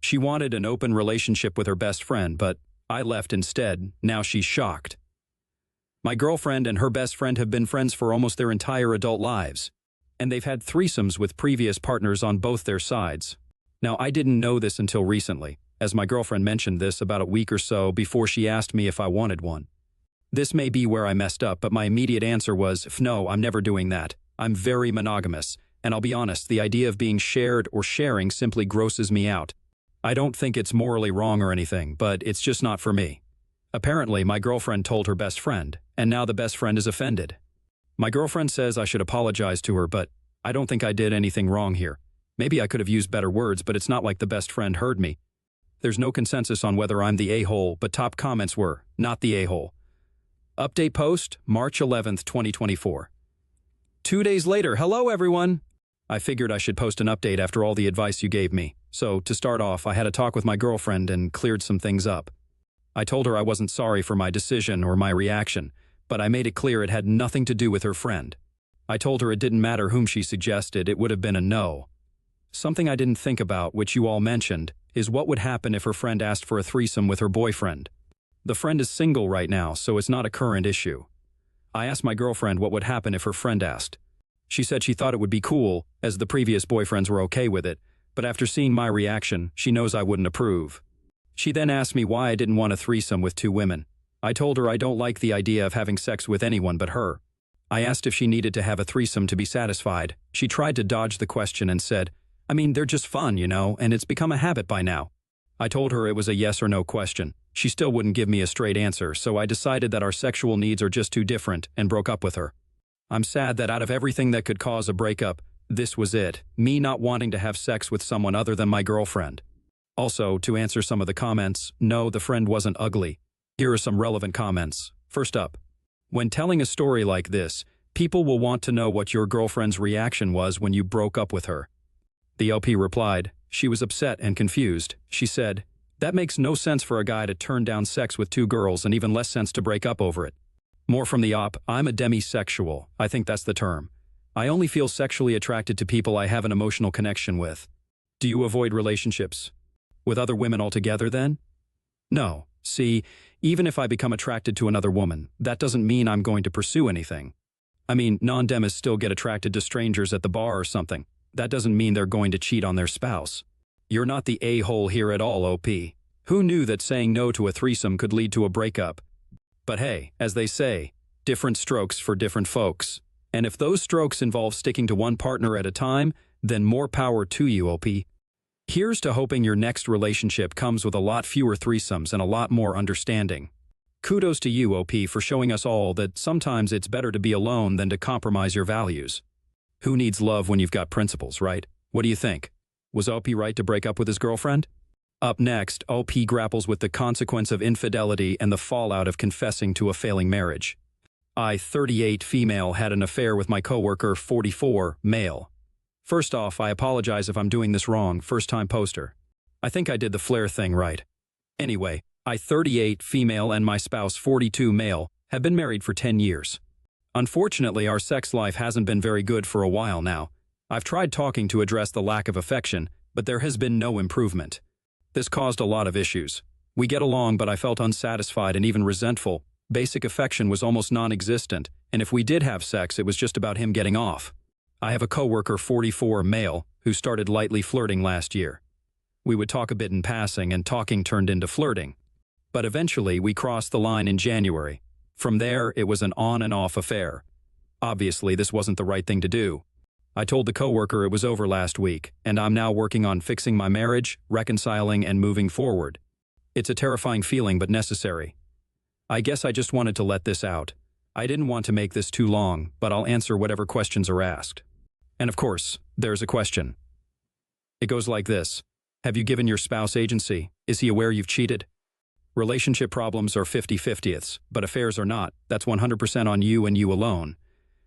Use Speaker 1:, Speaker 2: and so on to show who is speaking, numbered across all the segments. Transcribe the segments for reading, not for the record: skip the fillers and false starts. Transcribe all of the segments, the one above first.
Speaker 1: She wanted an open relationship with her best friend, but I left instead. Now she's shocked. My girlfriend and her best friend have been friends for almost their entire adult lives, and they've had threesomes with previous partners on both their sides. Now, I didn't know this until recently, as my girlfriend mentioned this about a week or so before she asked me if I wanted one. This may be where I messed up, but my immediate answer was, no, I'm never doing that. I'm very monogamous, and I'll be honest, the idea of being shared or sharing simply grosses me out. I don't think it's morally wrong or anything, but it's just not for me. Apparently, my girlfriend told her best friend, and now the best friend is offended. My girlfriend says I should apologize to her, but I don't think I did anything wrong here. Maybe I could have used better words, but it's not like the best friend heard me. There's no consensus on whether I'm the a-hole, but top comments were, not the a-hole. Update post, March 11th, 2024. 2 days later, hello everyone! I figured I should post an update after all the advice you gave me. So, to start off, I had a talk with my girlfriend and cleared some things up. I told her I wasn't sorry for my decision or my reaction, but I made it clear it had nothing to do with her friend. I told her it didn't matter whom she suggested, it would have been a no. Something I didn't think about, which you all mentioned, is what would happen if her friend asked for a threesome with her boyfriend. The friend is single right now, so it's not a current issue. I asked my girlfriend what would happen if her friend asked. She said she thought it would be cool, as the previous boyfriends were okay with it, but after seeing my reaction, she knows I wouldn't approve. She then asked me why I didn't want a threesome with 2 women. I told her I don't like the idea of having sex with anyone but her. I asked if she needed to have a threesome to be satisfied. She tried to dodge the question and said, I mean, they're just fun, you know, and it's become a habit by now. I told her it was a yes or no question. She still wouldn't give me a straight answer, so I decided that our sexual needs are just too different and broke up with her. I'm sad that out of everything that could cause a breakup, this was it, me not wanting to have sex with someone other than my girlfriend. Also, to answer some of the comments, no, the friend wasn't ugly. Here are some relevant comments. First up, when telling a story like this, people will want to know what your girlfriend's reaction was when you broke up with her. The LP replied, she was upset and confused. She said, that makes no sense for a guy to turn down sex with 2 girls and even less sense to break up over it. More from the op, I'm a demisexual. I think that's the term. I only feel sexually attracted to people I have an emotional connection with. Do you avoid relationships with other women altogether then? No. See, even if I become attracted to another woman, that doesn't mean I'm going to pursue anything. I mean, non-demis still get attracted to strangers at the bar or something. That doesn't mean they're going to cheat on their spouse. You're not the a-hole here at all, OP. Who knew that saying no to a threesome could lead to a breakup? But hey, as they say, different strokes for different folks. And if those strokes involve sticking to one partner at a time, then more power to you, OP. Here's to hoping your next relationship comes with a lot fewer threesomes and a lot more understanding. Kudos to you, OP, for showing us all that sometimes it's better to be alone than to compromise your values. Who needs love when you've got principles, right? What do you think? Was OP right to break up with his girlfriend? Up next, OP grapples with the consequence of infidelity and the fallout of confessing to a failing marriage. I, 38, female, had an affair with my coworker, 44, male. First off, I apologize if I'm doing this wrong, first-time poster. I think I did the flare thing right. Anyway, I, 38, female, and my spouse, 42, male, have been married for 10 years. Unfortunately, our sex life hasn't been very good for a while now. I've tried talking to address the lack of affection, but there has been no improvement. This caused a lot of issues. We get along, but I felt unsatisfied and even resentful. Basic affection was almost non-existent, and if we did have sex, it was just about him getting off. I have a coworker, 44, male, who started lightly flirting last year. We would talk a bit in passing, and talking turned into flirting. But eventually, we crossed the line in January. From there, it was an on and off affair. Obviously, this wasn't the right thing to do. I told the coworker it was over last week, and I'm now working on fixing my marriage, reconciling, and moving forward. It's a terrifying feeling, but necessary. I guess I just wanted to let this out. I didn't want to make this too long, but I'll answer whatever questions are asked. And of course, there's a question. It goes like this. Have you given your spouse agency? Is he aware you've cheated? Relationship problems are 50-50ths, but affairs are not. That's 100% on you and you alone.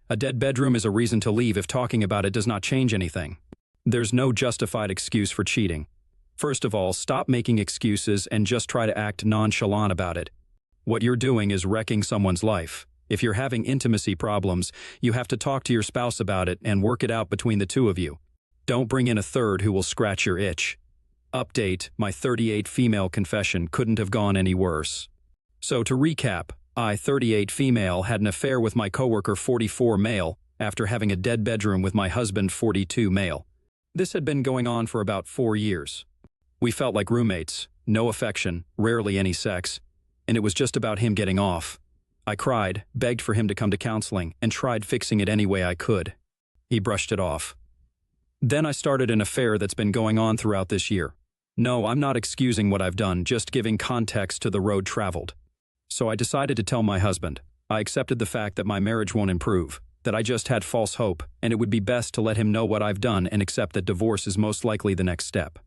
Speaker 1: A dead bedroom is a reason to leave if talking about it does not change anything. There's no justified excuse for cheating. First of all, stop making excuses and just try to act nonchalant about it. What you're doing is wrecking someone's life. If you're having intimacy problems, you have to talk to your spouse about it and work it out between the two of you. Don't bring in a third who will scratch your itch. Update, my 38 female confession couldn't have gone any worse. So to recap, I, 38 female, had an affair with my coworker 44 male after having a dead bedroom with my husband 42 male. This had been going on for about 4 years. We felt like roommates, no affection, rarely any sex, and it was just about him getting off. I cried, begged for him to come to counseling, and tried fixing it any way I could. He brushed it off. Then I started an affair that's been going on throughout this year. No, I'm not excusing what I've done, just giving context to the road traveled. So I decided to tell my husband. I accepted the fact that my marriage won't improve, that I just had false hope, and it would be best to let him know what I've done and accept that divorce is most likely the next step.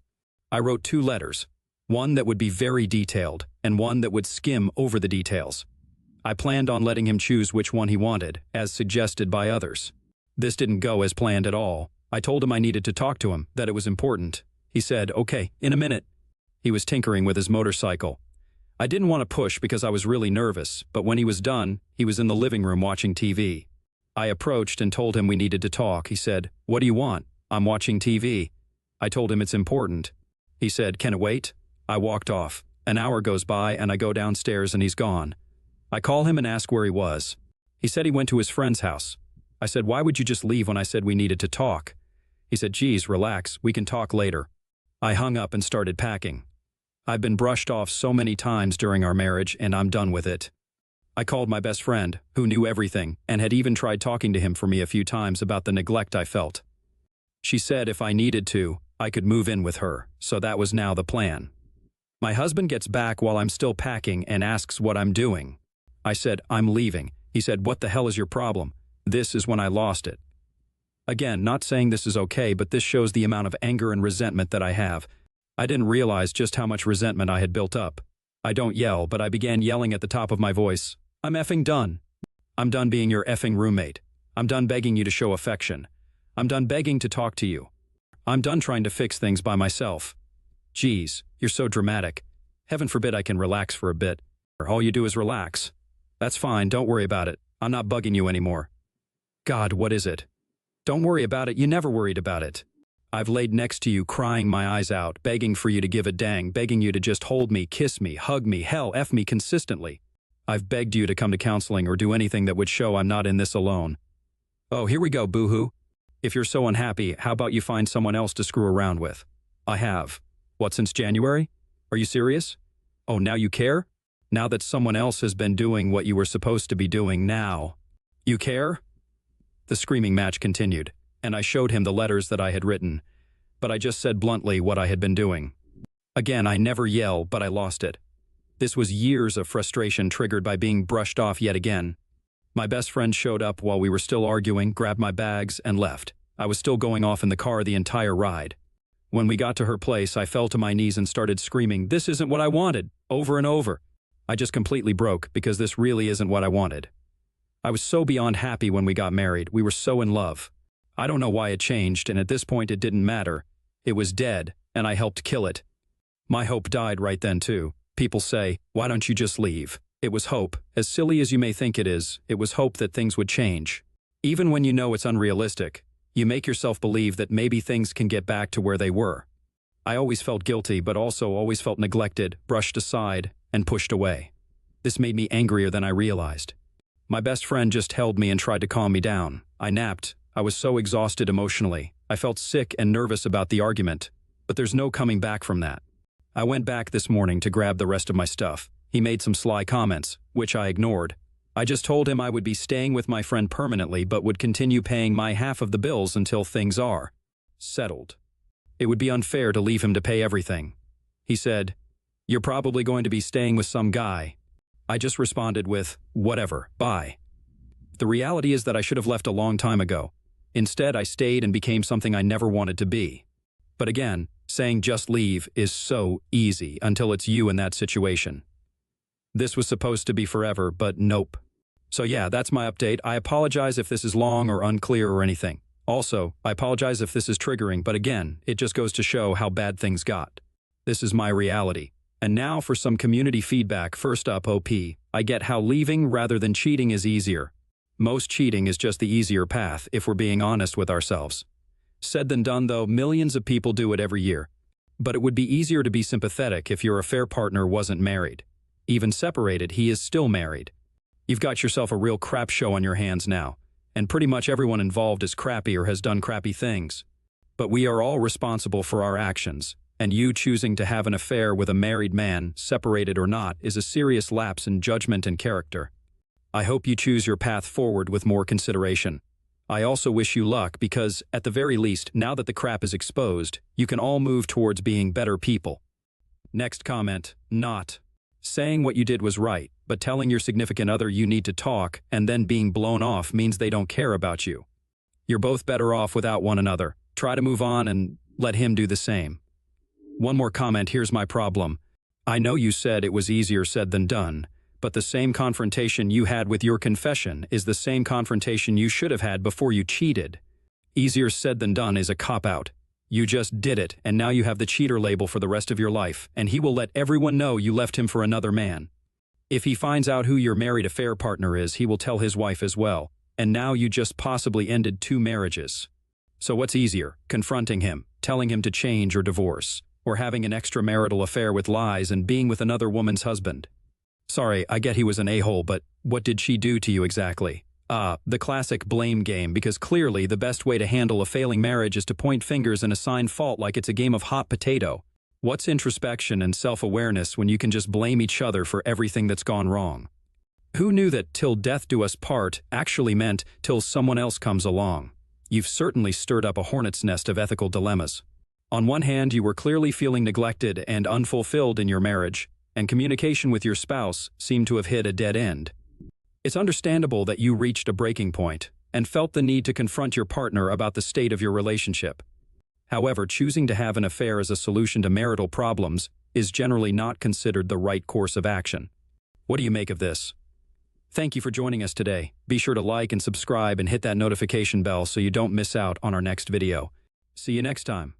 Speaker 1: I wrote 2 letters, one that would be very detailed and one that would skim over the details. I planned on letting him choose which one he wanted, as suggested by others. This didn't go as planned at all. I told him I needed to talk to him, that it was important. He said, "Okay, in a minute." He was tinkering with his motorcycle. I didn't want to push because I was really nervous, but when he was done, he was in the living room watching TV. I approached and told him we needed to talk. He said, "What do you want?" "I'm watching TV." I told him it's important. He said, "Can it wait?" I walked off. An hour goes by and I go downstairs and he's gone. I call him and ask where he was. He said he went to his friend's house. I said, "Why would you just leave when I said we needed to talk?" He said, "Geez, relax, we can talk later." I hung up and started packing. I've been brushed off so many times during our marriage and I'm done with it. I called my best friend, who knew everything, and had even tried talking to him for me a few times about the neglect I felt. She said if I needed to, I could move in with her, so that was now the plan. My husband gets back while I'm still packing and asks what I'm doing. I said, "I'm leaving." He said, "What the hell is your problem?" This is when I lost it. Again, not saying this is okay, but this shows the amount of anger and resentment that I have. I didn't realize just how much resentment I had built up. I don't yell, but I began yelling at the top of my voice. "I'm effing done. I'm done being your effing roommate. I'm done begging you to show affection. I'm done begging to talk to you. I'm done trying to fix things by myself. Geez, you're so dramatic. Heaven forbid I can relax for a bit. All you do is relax. That's fine, don't worry about it. I'm not bugging you anymore." God, what is it? Don't worry about it, you never worried about it. I've laid next to you crying my eyes out, begging for you to give a dang, begging you to just hold me, kiss me, hug me, hell, F me consistently. I've begged you to come to counseling or do anything that would show I'm not in this alone. Oh, here we go, boo-hoo. If you're so unhappy, how about you find someone else to screw around with? I have. What, since January? Are you serious? Oh, now you care? Now that someone else has been doing what you were supposed to be doing now. You care? The screaming match continued, and I showed him the letters that I had written, but I just said bluntly what I had been doing. Again, I never yell, but I lost it. This was years of frustration triggered by being brushed off yet again. My best friend showed up while we were still arguing, grabbed my bags, and left. I was still going off in the car the entire ride. When we got to her place, I fell to my knees and started screaming, "This isn't what I wanted," over and over. I just completely broke because this really isn't what I wanted. I was so beyond happy when we got married. We were so in love. I don't know why it changed, and at this point it didn't matter. It was dead, and I helped kill it. My hope died right then too. People say, "Why don't you just leave?" It was hope. As silly as you may think it was hope that things would change. Even when you know it's unrealistic, you make yourself believe that maybe things can get back to where they were. I always felt guilty, but also always felt neglected, brushed aside, and pushed away. This made me angrier than I realized. My best friend just held me and tried to calm me down. I napped. I was so exhausted emotionally. I felt sick and nervous about the argument, but there's no coming back from that. I went back this morning to grab the rest of my stuff. He made some sly comments, which I ignored. I just told him I would be staying with my friend permanently but would continue paying my half of the bills until things are settled. It would be unfair to leave him to pay everything. He said, "You're probably going to be staying with some guy." I just responded with, "Whatever, bye." The reality is that I should have left a long time ago. Instead, I stayed and became something I never wanted to be. But again, saying just leave is so easy until it's you in that situation. This was supposed to be forever, but nope. So yeah, that's my update. I apologize if this is long or unclear or anything. Also, I apologize if this is triggering, but again, it just goes to show how bad things got. This is my reality. And now for some community feedback. First up, OP. I get how leaving rather than cheating is easier. Most cheating is just the easier path, if we're being honest with ourselves. Said than done though, millions of people do it every year. But it would be easier to be sympathetic if your affair partner wasn't married. Even separated, he is still married. You've got yourself a real crap show on your hands now, and pretty much everyone involved is crappy or has done crappy things. But we are all responsible for our actions, and you choosing to have an affair with a married man, separated or not, is a serious lapse in judgment and character. I hope you choose your path forward with more consideration. I also wish you luck because, at the very least, now that the crap is exposed, you can all move towards being better people. Next comment, not. Saying what you did was right, but telling your significant other you need to talk and then being blown off means they don't care about you. You're both better off without one another. Try to move on and let him do the same. One more comment, here's my problem. I know you said it was easier said than done, but the same confrontation you had with your confession is the same confrontation you should have had before you cheated. Easier said than done is a cop-out. You just did it, and now you have the cheater label for the rest of your life, and he will let everyone know you left him for another man. If he finds out who your married affair partner is, he will tell his wife as well, and now you just possibly ended 2 marriages. So what's easier, confronting him, telling him to change or divorce, or having an extramarital affair with lies and being with another woman's husband? Sorry, I get he was an a-hole, but what did she do to you exactly? The classic blame game, because clearly the best way to handle a failing marriage is to point fingers and assign fault like it's a game of hot potato. What's introspection and self-awareness when you can just blame each other for everything that's gone wrong? Who knew that "till death do us part" actually meant till someone else comes along? You've certainly stirred up a hornet's nest of ethical dilemmas. On one hand, you were clearly feeling neglected and unfulfilled in your marriage, and communication with your spouse seemed to have hit a dead end. It's understandable that you reached a breaking point and felt the need to confront your partner about the state of your relationship. However, choosing to have an affair as a solution to marital problems is generally not considered the right course of action. What do you make of this? Thank you for joining us today. Be sure to like and subscribe and hit that notification bell so you don't miss out on our next video. See you next time.